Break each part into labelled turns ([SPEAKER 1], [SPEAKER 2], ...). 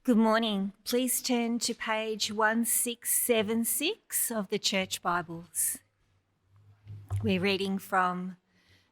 [SPEAKER 1] Good morning. Please turn to page 1676 of the Church Bibles. We're reading from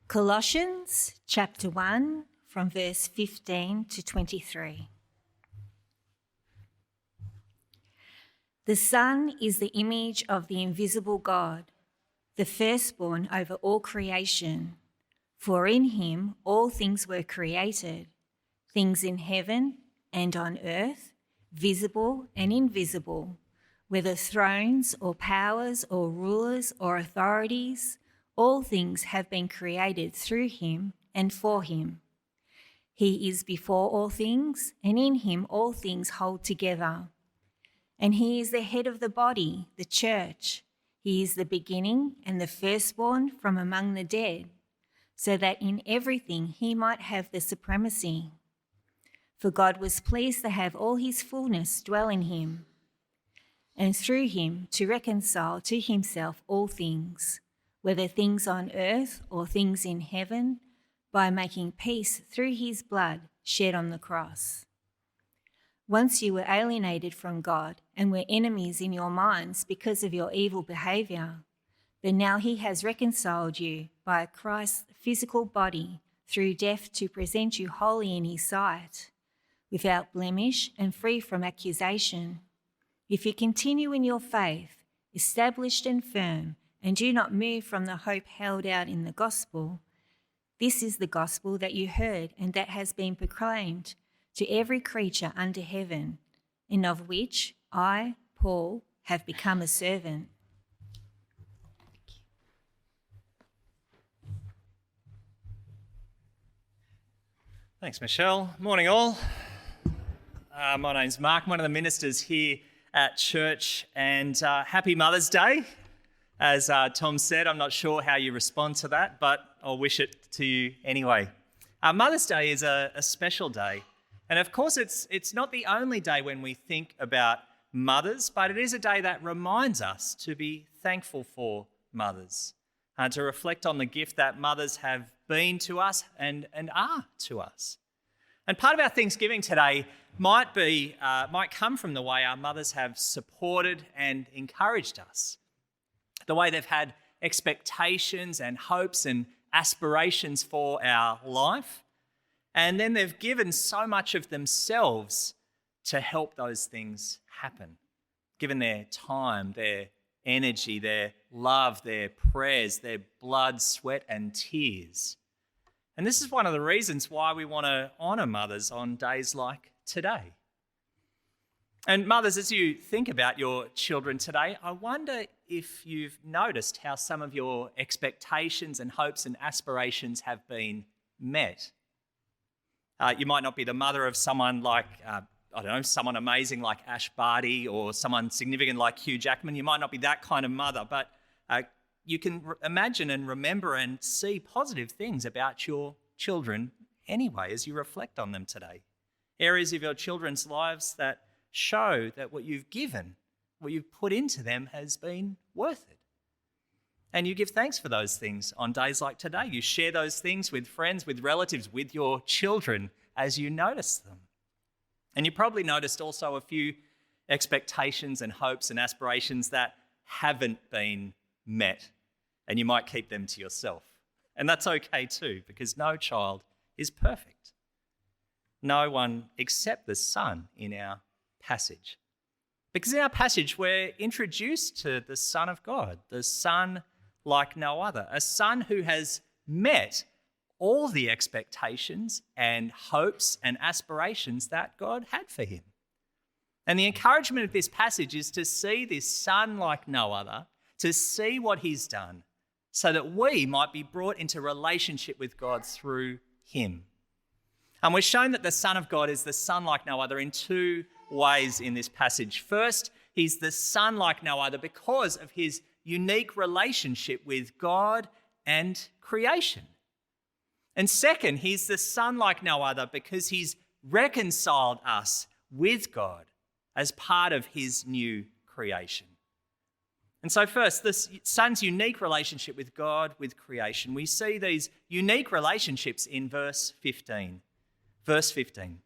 [SPEAKER 1] Colossians chapter 1 from verse 15 to 23. The Son is the image of the invisible God, the firstborn over all creation. For in him all things were created, things in heaven and on earth, visible and invisible, whether thrones or powers or rulers or authorities, all things have been created through him and for him. He is before all things, and in him all things hold together. And he is the head of the body, the church. He is the beginning and the firstborn from among the dead, so that in everything he might have the supremacy. For God was pleased to have all his fullness dwell in him, and through him to reconcile to himself all things, whether things on earth or things in heaven, by making peace through his blood shed on the cross. Once you were alienated from God and were enemies in your minds because of your evil behaviour, but now he has reconciled you by Christ's physical body through death to present you holy in his sight, without blemish and free from accusation. If you continue in your faith, established and firm, and do not move from the hope held out in the gospel, this is the gospel that you heard and that has been proclaimed to every creature under heaven, and of which I, Paul, have become a servant.
[SPEAKER 2] Thanks, Michelle. Morning, all. My name's Mark. I'm one of the ministers here at church, and happy Mother's Day. As Tom said, I'm not sure how you respond to that, but I'll wish it to you anyway. Mother's Day is a special day, and of course it's not the only day when we think about mothers, but it is a day that reminds us to be thankful for mothers, to reflect on the gift that mothers have been to us and are to us. And part of our Thanksgiving today might come from the way our mothers have supported and encouraged us, the way they've had expectations and hopes and aspirations for our life, and then they've given so much of themselves to help those things happen, given their time, their energy, their love, their prayers, their blood, sweat and tears. And this is one of the reasons why we want to honour mothers on days like today. And mothers, as you think about your children today, I wonder if you've noticed how some of your expectations and hopes and aspirations have been met. You might not be the mother of someone like, someone amazing like Ash Barty or someone significant like Hugh Jackman. You might not be that kind of mother, but you can imagine and remember and see positive things about your children anyway as you reflect on them today. Areas of your children's lives that show that what you've given, what you've put into them has been worth it. And you give thanks for those things on days like today. You share those things with friends, with relatives, with your children as you notice them. And you probably noticed also a few expectations and hopes and aspirations that haven't been met, and you might keep them to yourself. And that's okay too, because no child is perfect. No one except the Son in our passage. Because in our passage, we're introduced to the Son of God, the Son like no other, a Son who has met all the expectations and hopes and aspirations that God had for him. And the encouragement of this passage is to see this Son like no other, to see what he's done, so that we might be brought into relationship with God through him. And we're shown that the Son of God is the Son like no other in two ways in this passage. First, he's the Son like no other because of his unique relationship with God and creation. And second, he's the Son like no other because he's reconciled us with God as part of his new creation. And so first, the Son's unique relationship with God, with creation. We see these unique relationships in verse 15. Verse 15.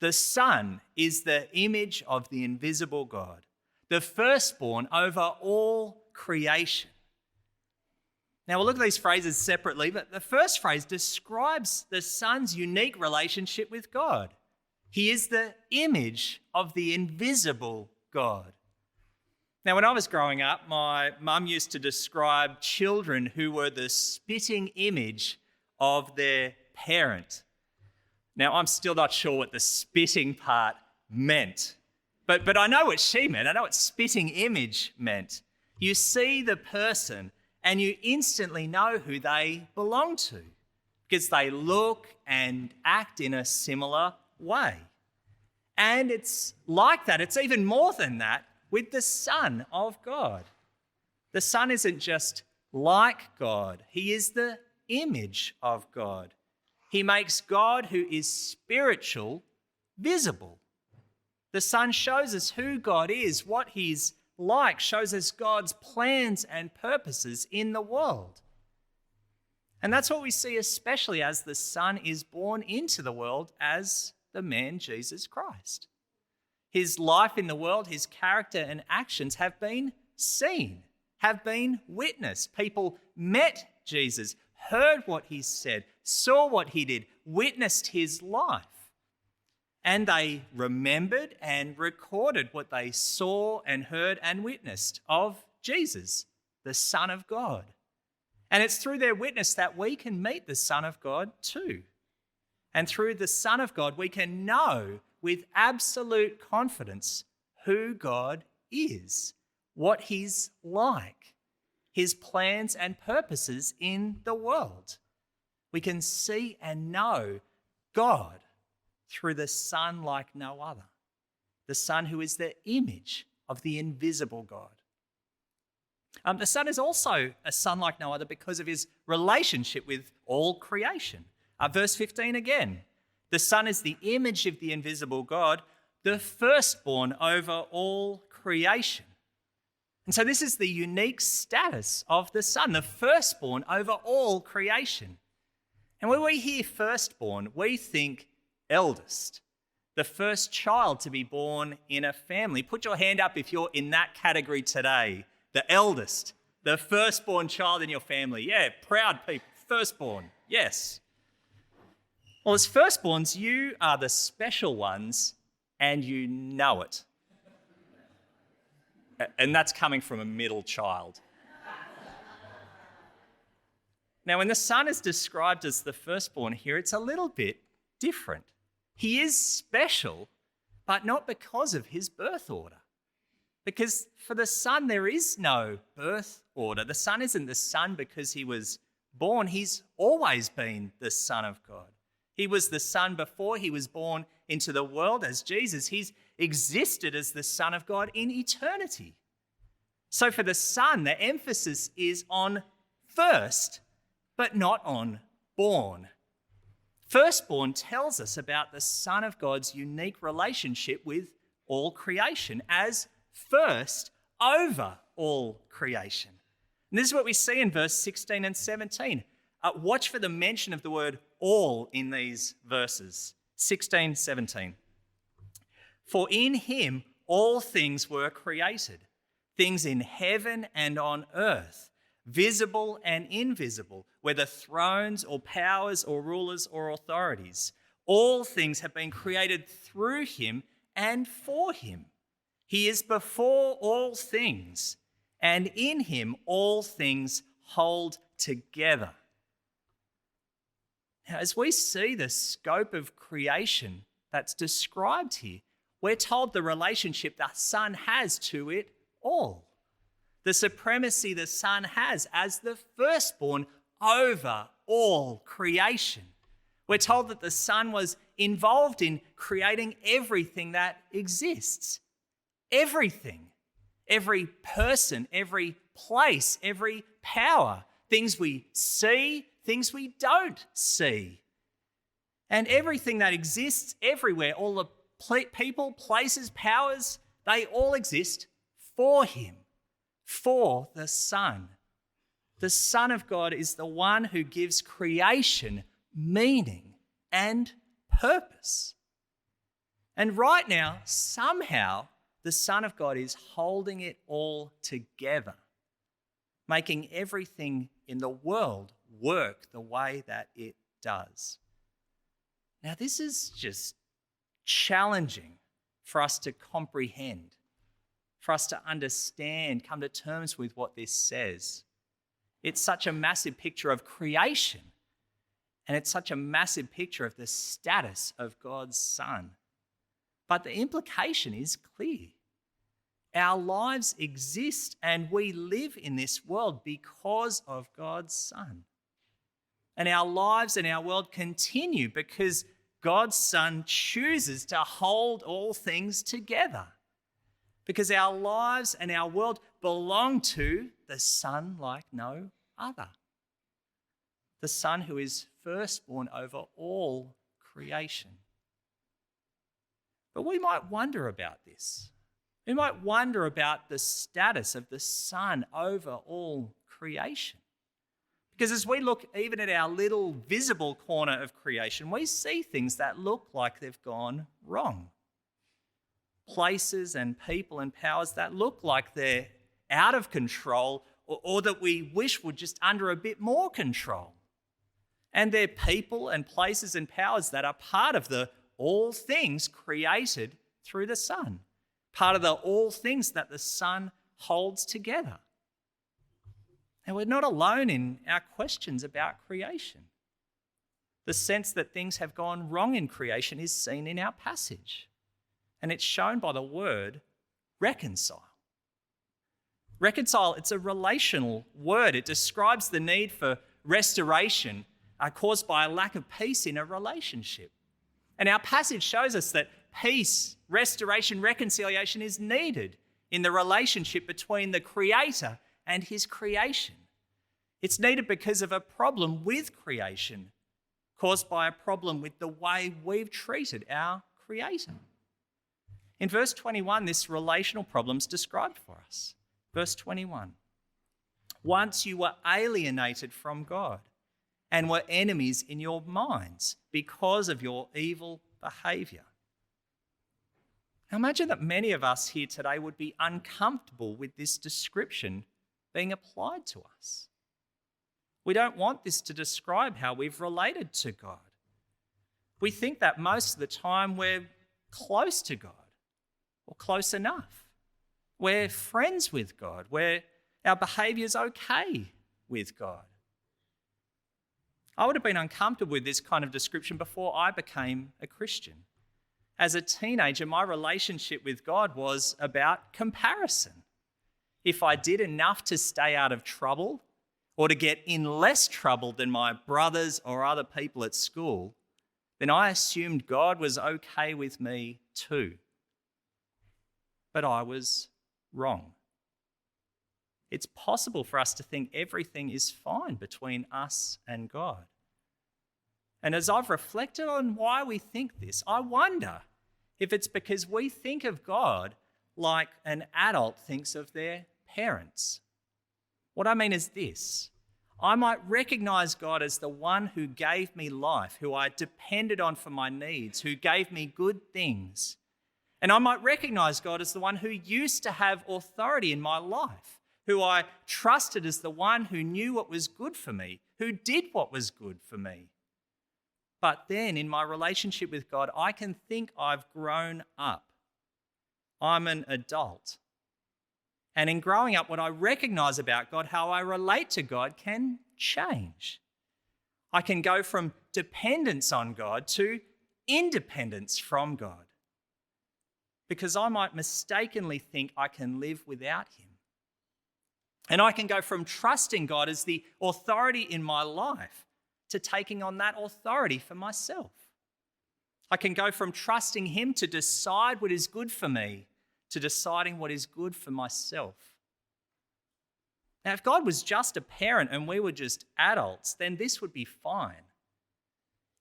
[SPEAKER 2] The Son is the image of the invisible God, the firstborn over all creation. Now, we'll look at these phrases separately, but the first phrase describes the Son's unique relationship with God. He is the image of the invisible God. Now, when I was growing up, my mum used to describe children who were the spitting image of their parent. Now, I'm still not sure what the spitting part meant, but I know what she meant. I know what spitting image meant. You see the person and you instantly know who they belong to because they look and act in a similar way. And it's like that. It's even more than that with the Son of God. The Son isn't just like God. He is the image of God. He makes God, who is spiritual, visible. The Son shows us who God is, what He's like, shows us God's plans and purposes in the world. And that's what we see especially as the Son is born into the world as the man Jesus Christ. His life in the world, his character and actions have been seen, have been witnessed. People met Jesus, heard what he said, saw what he did, witnessed his life. And they remembered and recorded what they saw and heard and witnessed of Jesus, the Son of God. And it's through their witness that we can meet the Son of God too. And through the Son of God, we can know with absolute confidence who God is, what he's like, his plans and purposes in the world. We can see and know God through the Son like no other, the Son who is the image of the invisible God. The Son is also a Son like no other because of his relationship with all creation. Verse 15 again, the Son is the image of the invisible God, the firstborn over all creation. And so this is the unique status of the Son, the firstborn over all creation. And when we hear firstborn, we think eldest, the first child to be born in a family. Put your hand up if you're in that category today. The eldest, the firstborn child in your family. Yeah, proud people, firstborn, yes. Well, as firstborns, you are the special ones and you know it. And that's coming from a middle child. Now, when the Son is described as the firstborn here, it's a little bit different. He is special, but not because of his birth order. Because for the Son, there is no birth order. The Son isn't the Son because he was born. He's always been the Son of God. He was the Son before he was born into the world as Jesus. He's existed as the Son of God in eternity. So for the Son, the emphasis is on first, but not on born. Firstborn tells us about the Son of God's unique relationship with all creation as first over all creation. And this is what we see in verse 16 and 17. Watch for the mention of the word all in these verses. 16, 17. For in him all things were created, things in heaven and on earth, visible and invisible, whether thrones or powers or rulers or authorities. All things have been created through him and for him. He is before all things, and in him all things hold together. Now, as we see the scope of creation that's described here, we're told the relationship the Son has to it all. The supremacy the Son has as the firstborn over all creation. We're told that the Son was involved in creating everything that exists. Everything. Every person, every place, every power. Things we see, things we don't see. And everything that exists everywhere, all the people, places, powers, they all exist for him, for the Son. The Son of God is the one who gives creation meaning and purpose. And right now, somehow, the Son of God is holding it all together, making everything in the world work the way that it does. Now, this is just challenging for us to comprehend, for us to understand, come to terms with what this says. It's such a massive picture of creation, and it's such a massive picture of the status of God's Son. But the implication is clear. Our lives exist and we live in this world because of God's Son. And our lives and our world continue because God's Son chooses to hold all things together. Because our lives and our world belong to the Son like no other. The Son who is firstborn over all creation. But we might wonder about this. We might wonder about the status of the Son over all creation. Because as we look even at our little visible corner of creation, we see things that look like they've gone wrong. Places and people and powers that look like they're out of control or that we wish were just under a bit more control. And they're people and places and powers that are part of the all things created through the Son. Part of the all things that the Son holds together. And we're not alone in our questions about creation. The sense that things have gone wrong in creation is seen in our passage. And it's shown by the word reconcile. Reconcile, it's a relational word. It describes the need for restoration caused by a lack of peace in a relationship. And our passage shows us that peace, restoration, reconciliation is needed in the relationship between the Creator and his creation. It's needed because of a problem with creation caused by a problem with the way we've treated our Creator. In verse 21, this relational problem is described for us. Verse 21, once you were alienated from God and were enemies in your minds because of your evil behaviour. Now imagine that many of us here today would be uncomfortable with this description being applied to us. We don't want this to describe how we've related to God. We think that most of the time we're close to God or close enough. We're friends with God. Our behaviour's okay with God. I would have been uncomfortable with this kind of description before I became a Christian. As a teenager, my relationship with God was about comparison. If I did enough to stay out of trouble or to get in less trouble than my brothers or other people at school, then I assumed God was okay with me too. But I was wrong. It's possible for us to think everything is fine between us and God. And as I've reflected on why we think this, I wonder if it's because we think of God like an adult thinks of their parents. What I mean is this. I might recognize God as the one who gave me life, who I depended on for my needs, who gave me good things. And I might recognize God as the one who used to have authority in my life, who I trusted as the one who knew what was good for me, who did what was good for me. But then in my relationship with God, I can think I've grown up. I'm an adult. And in growing up, what I recognize about God, how I relate to God, can change. I can go from dependence on God to independence from God. Because I might mistakenly think I can live without him. And I can go from trusting God as the authority in my life to taking on that authority for myself. I can go from trusting him to decide what is good for me to deciding what is good for myself. Now, if God was just a parent and we were just adults, then this would be fine.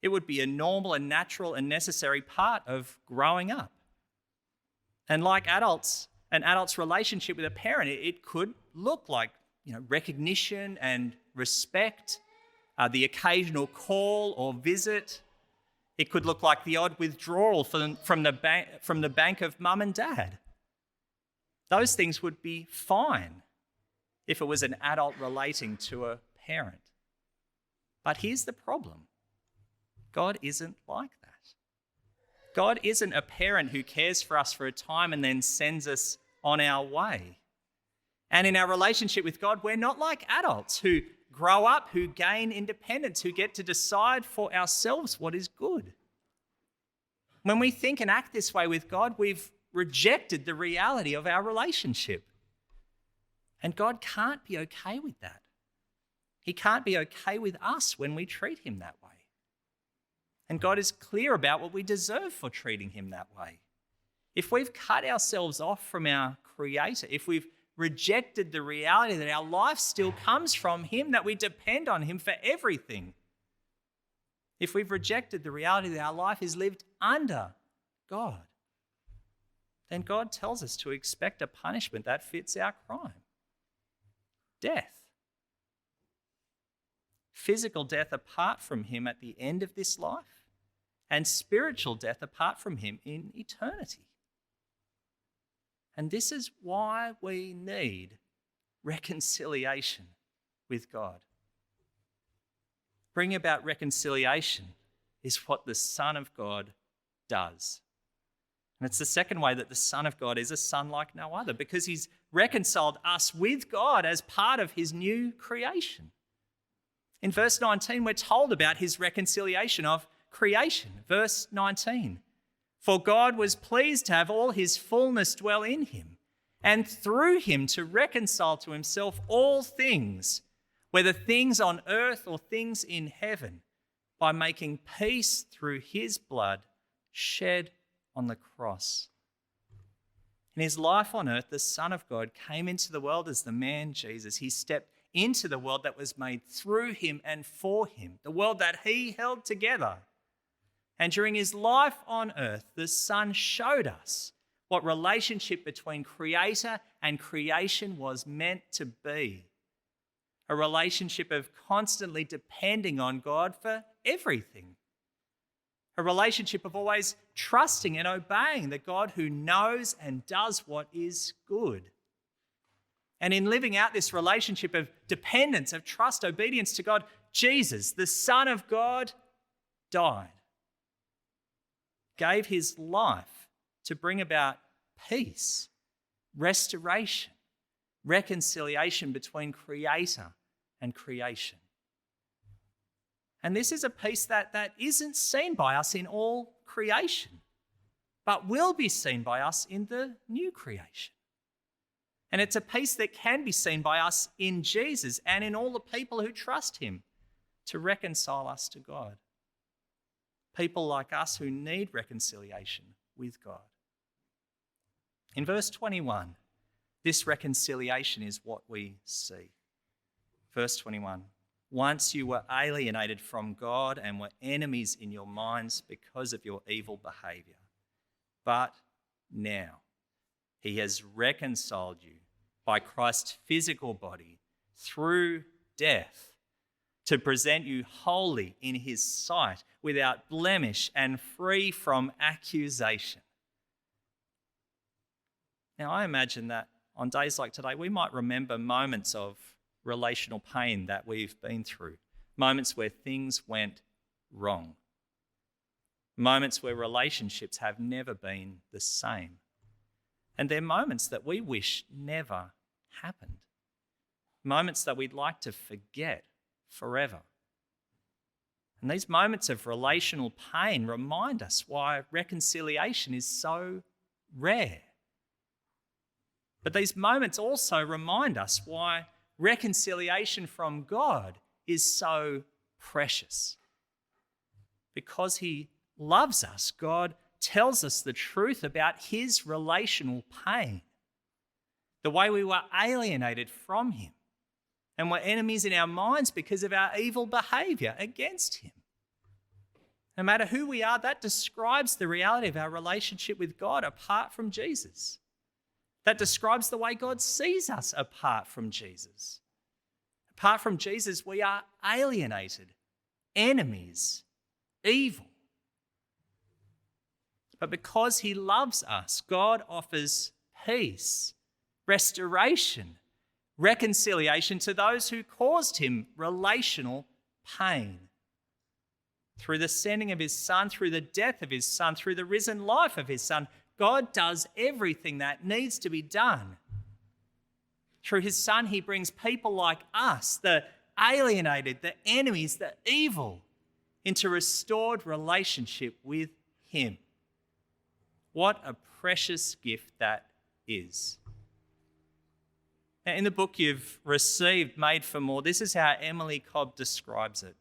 [SPEAKER 2] It would be a normal and natural and necessary part of growing up. And like adults, an adult's relationship with a parent, it could look like, recognition and respect, the occasional call or visit. It could look like the odd withdrawal from the bank of mum and dad. Those things would be fine if it was an adult relating to a parent. But here's the problem. God isn't like that. God isn't a parent who cares for us for a time and then sends us on our way. And in our relationship with God, we're not like adults who grow up, who gain independence, who get to decide for ourselves what is good. When we think and act this way with God, we've rejected the reality of our relationship. And God can't be okay with that. He can't be okay with us when we treat him that way. And God is clear about what we deserve for treating him that way. If we've cut ourselves off from our Creator, if we've rejected the reality that our life still comes from him, that we depend on him for everything, if we've rejected the reality that our life is lived under God, then God tells us to expect a punishment that fits our crime. Death. Physical death apart from him at the end of this life, and spiritual death apart from him in eternity. And this is why we need reconciliation with God. Bringing about reconciliation is what the Son of God does. And it's the second way that the Son of God is a son like no other, because he's reconciled us with God as part of his new creation. In verse 19, we're told about his reconciliation of creation. Verse 19, for God was pleased to have all his fullness dwell in him, and through him to reconcile to himself all things, whether things on earth or things in heaven, by making peace through his blood shed on the cross. In his life on earth, the Son of God came into the world as the man Jesus. He stepped into the world that was made through him and for him, the world that he held together. And during his life on earth, the Son showed us what relationship between Creator and creation was meant to be. A relationship of constantly depending on God for everything. A relationship of always trusting and obeying the God who knows and does what is good. And in living out this relationship of dependence, of trust, obedience to God, Jesus, the Son of God, died. Gave his life to bring about peace, restoration, reconciliation between Creator and creation. And this is a peace that isn't seen by us in all creation, but will be seen by us in the new creation. And it's a peace that can be seen by us in Jesus and in all the people who trust him to reconcile us to God. People like us who need reconciliation with God. In verse 21, this reconciliation is what we see. Verse 21, once you were alienated from God and were enemies in your minds because of your evil behaviour. But now he has reconciled you by Christ's physical body through death to present you holy in his sight, without blemish and free from accusation. Now, I imagine that on days like today, we might remember moments of relational pain that we've been through, moments where things went wrong, moments where relationships have never been the same. And they're moments that we wish never happened, moments that we'd like to forget forever. And these moments of relational pain remind us why reconciliation is so rare. But these moments also remind us why reconciliation from God is so precious. Because he loves us, God tells us the truth about his relational pain, the way we were alienated from him and were enemies in our minds because of our evil behaviour against him. No matter who we are, that describes the reality of our relationship with God apart from Jesus. That describes the way God sees us apart from Jesus. Apart from Jesus, we are alienated, enemies, evil. But because he loves us, God offers peace, restoration, reconciliation to those who caused him relational pain. Through the sending of his Son, through the death of his Son, through the risen life of his Son, God does everything that needs to be done. Through his Son, he brings people like us, the alienated, the enemies, the evil, into restored relationship with him. What a precious gift that is. Now, in the book you've received, Made for More, this is how Emily Cobb describes it.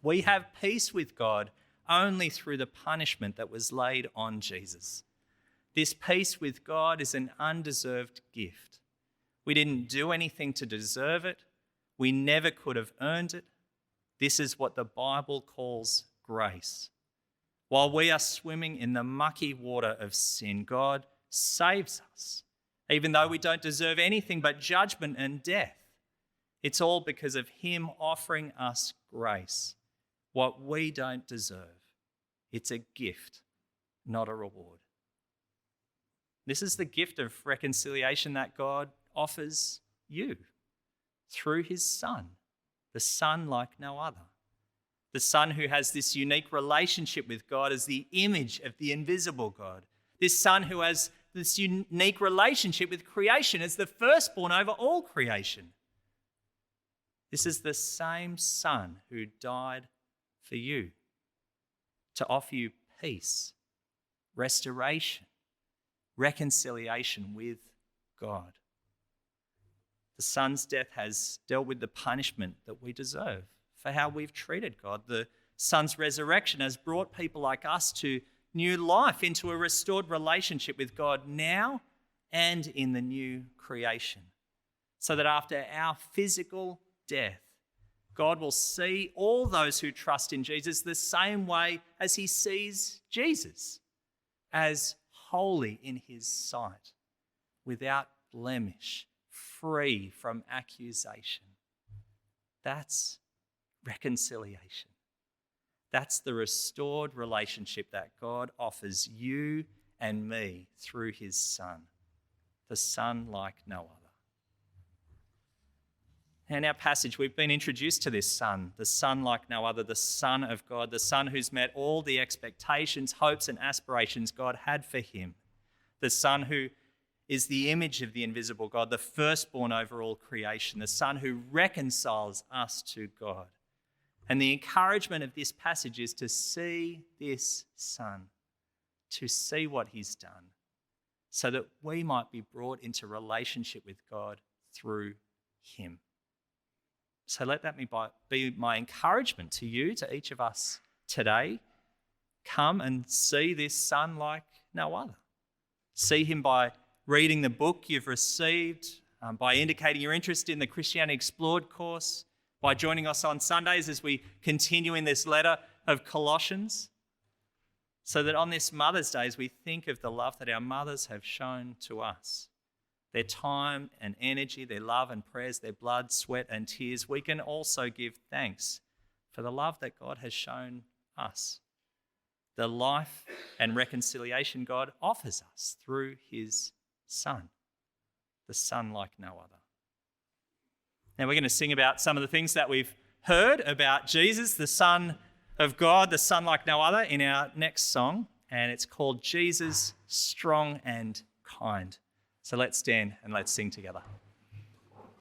[SPEAKER 2] We have peace with God only through the punishment that was laid on Jesus. This peace with God is an undeserved gift. We didn't do anything to deserve it. We never could have earned it. This is what the Bible calls grace. While we are swimming in the mucky water of sin, God saves us, even though we don't deserve anything but judgment and death. It's all because of him offering us grace, what we don't deserve. It's a gift, not a reward. This is the gift of reconciliation that God offers you through his Son, the Son like no other. The Son who has this unique relationship with God as the image of the invisible God. This Son who has this unique relationship with creation as the firstborn over all creation. This is the same Son who died for you to offer you peace, restoration, reconciliation with God. The Son's death has dealt with the punishment that we deserve for how we've treated God. The Son's resurrection has brought people like us to new life, into a restored relationship with God now and in the new creation. So that after our physical death, God will see all those who trust in Jesus the same way as he sees Jesus, as holy in his sight, without blemish, free from accusation. That's reconciliation. That's the restored relationship that God offers you and me through his Son, the Son like no other. In our passage, we've been introduced to this Son, the Son like no other, the Son of God, the Son who's met all the expectations, hopes, and aspirations God had for him, the Son who is the image of the invisible God, the firstborn over all creation, the Son who reconciles us to God. And the encouragement of this passage is to see this Son, to see what he's done, so that we might be brought into relationship with God through him. So let that be my encouragement to you, to each of us today. Come and see this Son like no other. See him by reading the book you've received, by indicating your interest in the Christianity Explored course, by joining us on Sundays as we continue in this letter of Colossians, so that on this Mother's Day, as we think of the love that our mothers have shown to us, their time and energy, their love and prayers, their blood, sweat and tears, we can also give thanks for the love that God has shown us, the life and reconciliation God offers us through his Son, the Son like no other. Now we're going to sing about some of the things that we've heard about Jesus, the Son of God, the Son like no other, in our next song, and it's called Jesus, Strong and Kind. So let's stand and let's sing together.